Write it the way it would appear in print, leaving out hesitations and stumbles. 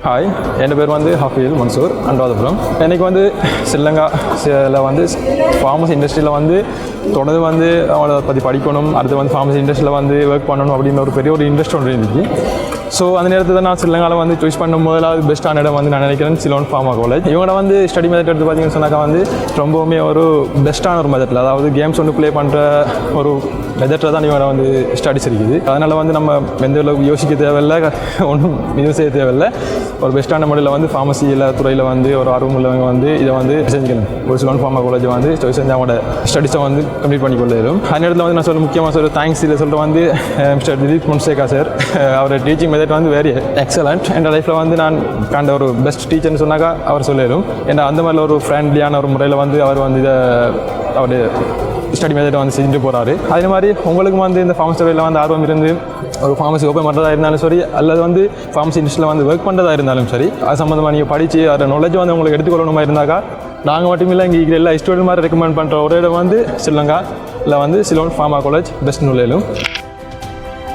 Hi, என் பேர் வந்து ஹஃபீல் மன்சூர் அனுராதபுரம். எனக்கு வந்து ஸ்ரீலங்காவில் வந்து ஃபார்மசி இண்டஸ்ட்ரியில் வந்து தொடர்ந்து வந்து அவங்கள பற்றி படிக்கணும், அடுத்து வந்து ஃபார்மசி இண்டஸ்ட்ரியில் வந்து ஒர்க் பண்ணணும் அப்படின்னு ஒரு பெரிய ஒரு இன்ட்ரெஸ்ட் ஒன்று இருந்துச்சு. ஸோ அந்த நேரத்தில் நான் ஸ்ரீலங்காவில் வந்து சூஸ் பண்ணும் முதலாவது பெஸ்ட்டான இடம் வந்து நான் நினைக்கிறேன் சிலோன் ஃபார்மா காலேஜ். இவங்களோட வந்து ஸ்டடி மெத்தட் எடுத்து பார்த்தீங்கன்னு சொன்னாக்கா வந்து ரொம்பவுமே ஒரு பெஸ்ட்டான ஒரு மெத்தடில், அதாவது கேம்ஸ் ஒன்று ப்ளே பண்ணுற ஒரு மெத்தடில் தான் இவங்களோட வந்து ஸ்டடிஸ் இருக்குது. அதனால் வந்து நம்ம எந்த அளவுக்கு யோசிக்க தேவையில்லை, ஒன்றும் இது செய்ய தேவையில்லை. ஒரு பெஸ்ட்டான முறையில் வந்து ஃபார்மசியில் துறையில் வந்து ஒரு ஆர்வம் உள்ளவங்க வந்து இதை வந்து செஞ்சுக்கணும். ஒரு சிலோன் ஃபார்மா காலேஜ் வந்து செஞ்சு அவங்களோட ஸ்டடிஸை வந்து கம்ப்ளீட் பண்ணி கொள்ளும். அந்த இடத்துல வந்து நான் முக்கியமாக சொல்ல தேங்க்ஸ் இதை சொல்கிற வந்து மிஸ்டர் திலீப் பொன்சேகா சார். அவர் டீச்சிங் மெத்தட் வந்து வெரி எக்ஸலண்ட். என் லைஃப்பில் வந்து நான் கண்ட ஒரு பெஸ்ட் டீச்சர்னு சொன்னாக்கா அவர் சொல்லிடும். ஏன்னா அந்த மாதிரி ஒரு ஃப்ரெண்ட்லியான ஒரு முறையில் வந்து அவர் வந்து இதை அவர் ஸ்டடி மெத்தடை வந்து செஞ்சுட்டு போகிறாரு. அதே மாதிரி உங்களுக்கும் வந்து இந்த ஃபார்மசி துறையில் வந்து ஆர்வம் இருந்து ஒரு ஃபார்மசி ஓப்பன் பண்ணுறதா இருந்தாலும் சரி, அல்லது வந்து ஃபார்மசி இண்டஸ்ட்ரியில் வந்து ஒர்க் பண்ணுறதா இருந்தாலும் சரி, அது சம்மந்தமாக நீங்கள் படித்து அதோட நாலேஜ் வந்து உங்களுக்கு எடுத்துக்கொள்ளணுமா இருந்தாக்கா நாங்கள் மட்டும் இல்லை, இங்கே எல்லா ஸ்டூடெண்ட் மாதிரி ரெக்கமெண்ட் பண்ணுற ஒரு இடம் வந்து ஸ்ரீலங்காவில் வந்து சிலோன் ஃபார்மா காலேஜ் பெஸ்ட் நுழையிலும்.